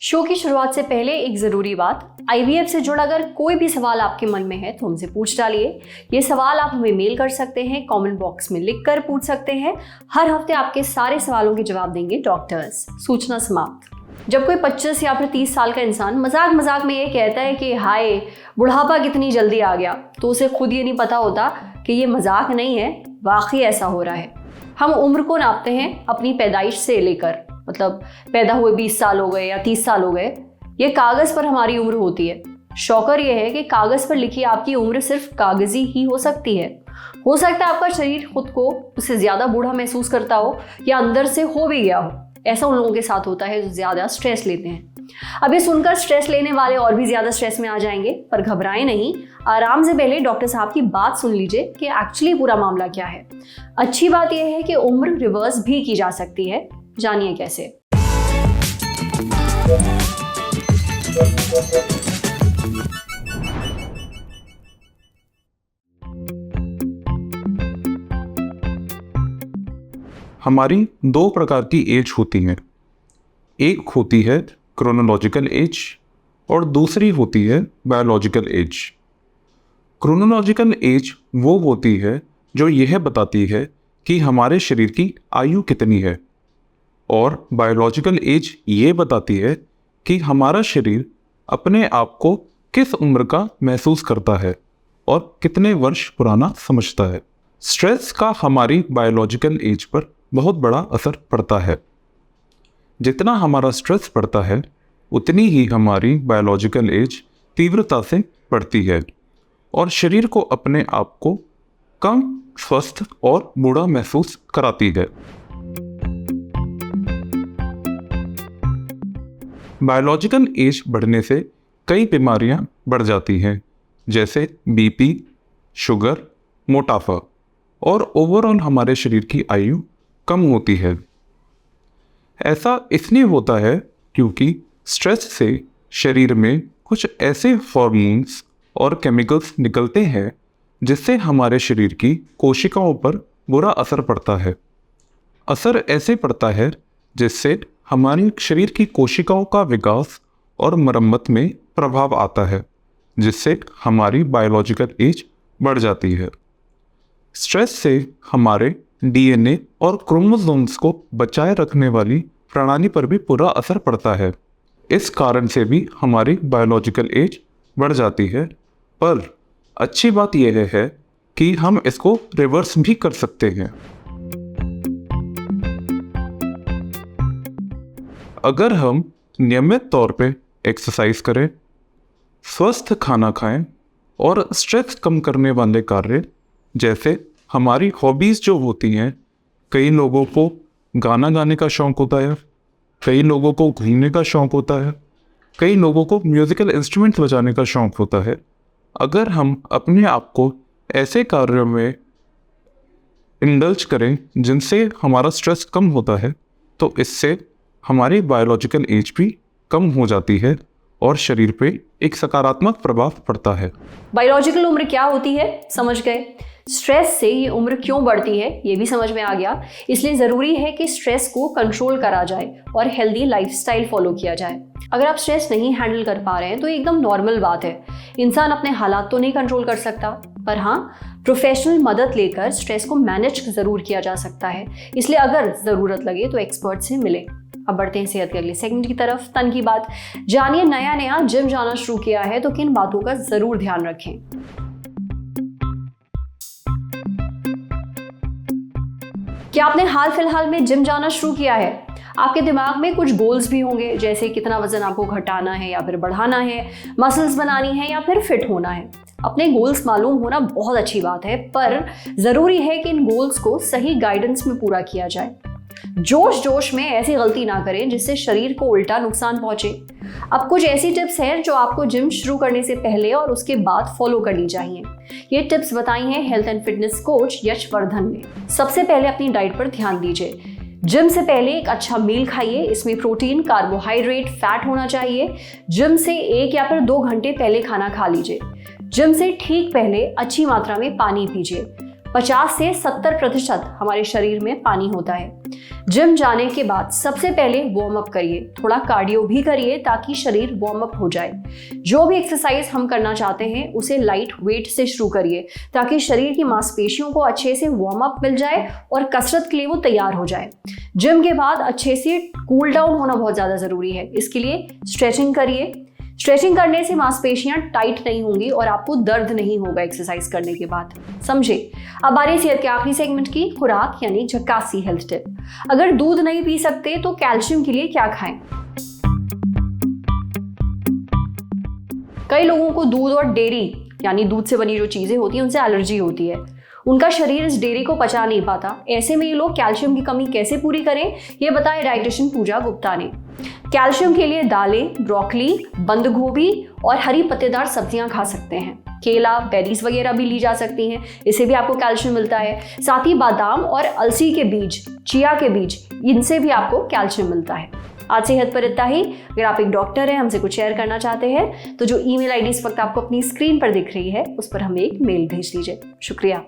Show की शुरुआत से पहले एक जरूरी बात, आईवीएफ से जुड़ा अगर कोई भी सवाल आपके मन में है तो हमसे पूछ डालिए। ये सवाल आप हमें मेल कर सकते हैं, कमेंट बॉक्स में लिख कर पूछ सकते हैं। हर हफ्ते आपके सारे सवालों के जवाब देंगे डॉक्टर्स। सूचना समाप्त। जब कोई 25 या फिर 30 साल का इंसान मजाक मजाक में ये कहता है कि हाय बुढ़ापा कितनी जल्दी आ गया, तो उसे खुद ये नहीं पता होता कि ये मजाक नहीं है, वाकई ऐसा हो रहा है। हम उम्र को नापते हैं अपनी पैदाइश से लेकर, मतलब पैदा हुए 20 साल हो गए या 30 साल हो गए, ये कागज पर हमारी उम्र होती है। शॉकर ये है कि कागज पर लिखी आपकी उम्र सिर्फ कागजी ही हो सकती है। हो सकता है आपका शरीर खुद को उससे ज्यादा बूढ़ा महसूस करता हो या अंदर से हो भी गया हो। ऐसा उन लोगों के साथ होता है जो ज्यादा स्ट्रेस लेते हैं। अब ये सुनकर स्ट्रेस लेने वाले और भी ज्यादा स्ट्रेस में आ जाएंगे, पर घबराएं नहीं। आराम से पहले डॉक्टर साहब की बात सुन लीजिए कि एक्चुअली पूरा मामला क्या है। अच्छी बात यह है कि उम्र रिवर्स भी की जा सकती है। जानिए कैसे। हमारी दो प्रकार की एज होती है। एक होती है क्रोनोलॉजिकल एज और दूसरी होती है बायोलॉजिकल एज। क्रोनोलॉजिकल एज वो होती है जो यह बताती है कि हमारे शरीर की आयु कितनी है, और बायोलॉजिकल एज ये बताती है कि हमारा शरीर अपने आप को किस उम्र का महसूस करता है और कितने वर्ष पुराना समझता है। स्ट्रेस का हमारी बायोलॉजिकल एज पर बहुत बड़ा असर पड़ता है। जितना हमारा स्ट्रेस बढ़ता है उतनी ही हमारी बायोलॉजिकल एज तीव्रता से बढ़ती है और शरीर को अपने आप को कम स्वस्थ और बूढ़ा महसूस कराती है। बायोलॉजिकल एज बढ़ने से कई बीमारियां बढ़ जाती हैं, जैसे बीपी, शुगर, मोटापा, और ओवरऑल हमारे शरीर की आयु कम होती है। ऐसा इसलिए होता है क्योंकि स्ट्रेस से शरीर में कुछ ऐसे हार्मोन्स और केमिकल्स निकलते हैं जिससे हमारे शरीर की कोशिकाओं पर बुरा असर पड़ता है। असर ऐसे पड़ता है जिससे हमारे शरीर की कोशिकाओं का विकास और मरम्मत में प्रभाव आता है, जिससे हमारी बायोलॉजिकल एज बढ़ जाती है। स्ट्रेस से हमारे डीएनए और क्रोमोसोम्स को बचाए रखने वाली प्रणाली पर भी बुरा असर पड़ता है। इस कारण से भी हमारी बायोलॉजिकल एज बढ़ जाती है। पर अच्छी बात यह है कि हम इसको रिवर्स भी कर सकते हैं। अगर हम नियमित तौर पे एक्सरसाइज करें, स्वस्थ खाना खाएं और स्ट्रेस कम करने वाले कार्य जैसे हमारी हॉबीज़ जो होती हैं, कई लोगों को गाना गाने का शौक़ होता है, कई लोगों को घूमने का शौक़ होता है, कई लोगों को म्यूज़िकल इंस्ट्रूमेंट बजाने का शौक़ होता है। अगर हम अपने आप को ऐसे कार्यों में इंडल्ज करें जिनसे हमारा स्ट्रेस कम होता है, तो इससे हमारी बायोलॉजिकल एज भी कम हो जाती है और शरीर पे एक सकारात्मक प्रभाव पड़ता है। बायोलॉजिकल उम्र क्या होती है समझ गए। स्ट्रेस से ये उम्र क्यों बढ़ती है ये भी समझ में आ गया। इसलिए ज़रूरी है कि स्ट्रेस को कंट्रोल करा जाए और हेल्दी लाइफस्टाइल फॉलो किया जाए। अगर आप स्ट्रेस नहीं हैंडल कर पा रहे हैं तो ये एकदम नॉर्मल बात है। इंसान अपने हालात तो नहीं कंट्रोल कर सकता, पर हाँ प्रोफेशनल मदद लेकर स्ट्रेस को मैनेज ज़रूर किया जा सकता है। इसलिए अगर ज़रूरत लगे तो एक्सपर्ट से मिलें। अब बढ़ते हैं सेहत के अगले सेगमेंट की तरफ, तन की बात। जानिए नया नया जिम जाना शुरू किया है तो किन बातों का जरूर ध्यान रखें। क्या आपने हाल फिलहाल में जिम जाना शुरू किया है? आपके दिमाग में कुछ गोल्स भी होंगे, जैसे कितना वजन आपको घटाना है या फिर बढ़ाना है, मसल्स बनानी है या फिर फिट होना है। अपने गोल्स मालूम होना बहुत अच्छी बात है, पर जरूरी है कि इन गोल्स को सही गाइडेंस में पूरा किया जाए। जोश जोश में ऐसी गलती ना करें जिससे शरीर को उल्टा नुकसान पहुंचे। अब कुछ ऐसी टिप्स हैं जो आपको जिम शुरू करने से पहले और उसके बाद फॉलो करनी चाहिए। ये टिप्स बताई हैं हेल्थ एंड फिटनेस कोच यश वर्धन ने। सबसे पहले अपनी डाइट पर ध्यान दीजिए। जिम से पहले एक अच्छा मील खाइए। इसमें प्रोटीन, कार्बोहाइड्रेट, फैट होना चाहिए। जिम से 1 या फिर 2 घंटे पहले खाना खा लीजिए। जिम से ठीक पहले अच्छी मात्रा में पानी पीजिए। 50 से 70% हमारे शरीर में पानी होता है। जिम जाने के बाद सबसे पहले वार्म अप करिए, थोड़ा कार्डियो भी करिए ताकि शरीर वार्म अप हो जाए। जो भी एक्सरसाइज हम करना चाहते हैं उसे लाइट वेट से शुरू करिए ताकि शरीर की मांसपेशियों को अच्छे से वार्म अप मिल जाए और कसरत के लिए वो तैयार हो जाए। जिम के बाद अच्छे से कूल डाउन होना बहुत ज़्यादा ज़रूरी है, इसके लिए स्ट्रेचिंग करिए। स्ट्रेचिंग करने से मांसपेशियां टाइट नहीं होंगी और आपको दर्द नहीं होगा एक्सरसाइज करने के बाद। समझे। अब बारी सेहत के आखिरी सेगमेंट की, खुराक यानी झक्कासी हेल्थ टिप। अगर दूध नहीं पी सकते तो कैल्शियम के लिए क्या खाएं? कई लोगों को दूध और डेयरी यानी दूध से बनी जो चीजें होती हैं उनसे एलर्जी होती है। उनका शरीर इस डेयरी को पचा नहीं पाता। ऐसे में ये लोग कैल्शियम की कमी कैसे पूरी करें, ये बताए डाइटिशियन पूजा गुप्ता ने। कैल्शियम के लिए दालें, ब्रोकली, बंद गोभी और हरी पत्तेदार सब्जियां खा सकते हैं। केला, बेरीज वगैरह भी ली जा सकती हैं, इससे भी आपको कैल्शियम मिलता है। साथ ही बादाम और अलसी के बीज, चिया के बीज, इनसे भी आपको कैल्शियम मिलता है। आज सेहत पर इतना ही। अगर आप एक डॉक्टर हैं, हमसे कुछ शेयर करना चाहते हैं तो जो ईमेल आईडी इस वक्त आपको अपनी स्क्रीन पर दिख रही है उस पर हमें एक मेल भेज दीजिए। शुक्रिया।